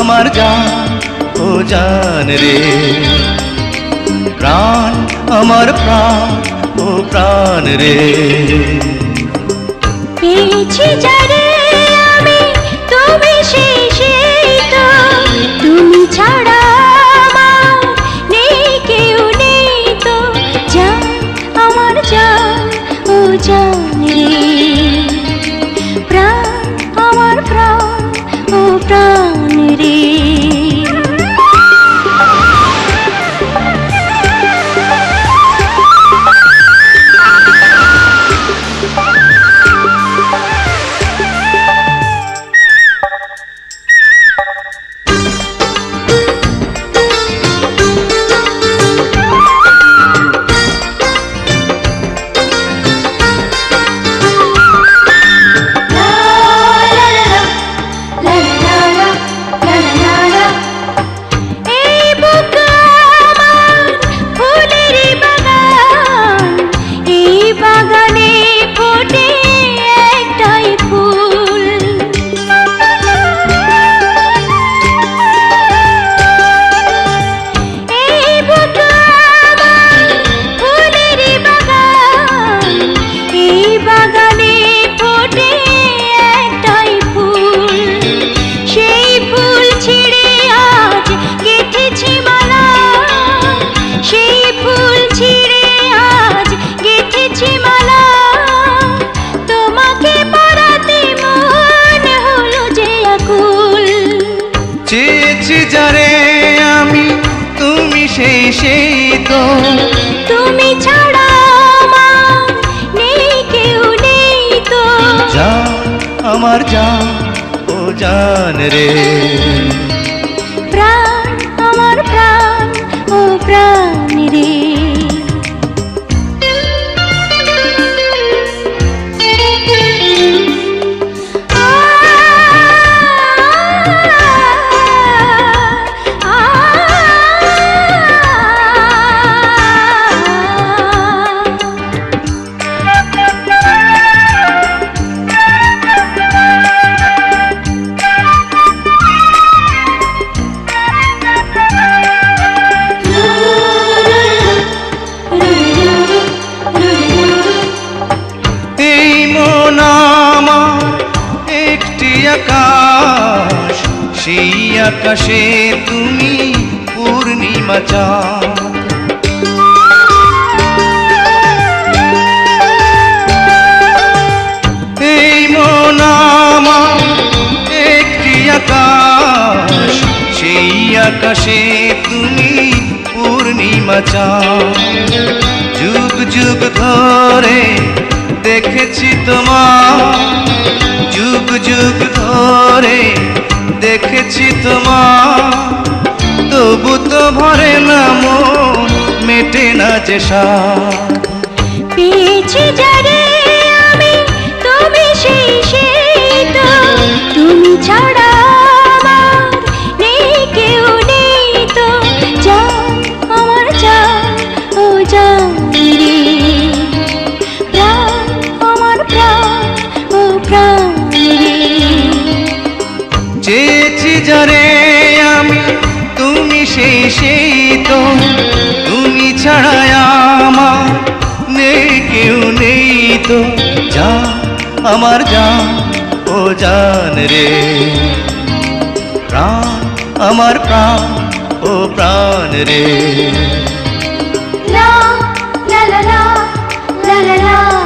আমার জান ও জান রে, প্রাণ আমার প্রাণ ও প্রাণ রে। পেয়েছি যারে আমি তুমি সেই তো, তুমি ছাড়া আমার নেই কেউ নেই তো, জান আমার জান ও জান রে, প্রাণ আমার প্রাণ ও প্রাণ রে। চেয়েছি যারে আমি তুমি সেই তো, তুমি ছাড়া আমার নেই কেউ নেই তো, জান আমার জান ও জান রে, প্রাণ আমার প্রাণ ও প্রাণ রে। আকাশ সেই আকাশে তুমি পূর্ণিমা চাঁদ, এই মন আমার একটি আকাশ সেই আকাশে তুমি পূর্ণিমা চাঁদ। যুগ যুগ ধরে দেখেছি তোমার, যুগ যুগ ধরে দেখেছি তোমার, তবু তো ভরে না মন, মেটে না যে স্বাদ। পেয়েছি যারে আমি তুমি সেই তো, তুমি ছাড়া আমার নেই কেউ নেই তো, জান আমার জান ও জান রে, প্রাণ আমার প্রাণ ও প্রাণ রে। চেয়েছি যারে আমি তুমি সেই তো, তুমি ছাড়া আমার নেই কেউ নেই তো, জান আমার জান ও জান রে, প্রাণ আমার প্রাণ ও প্রাণ রে। লা লা লা লা লা লা লা।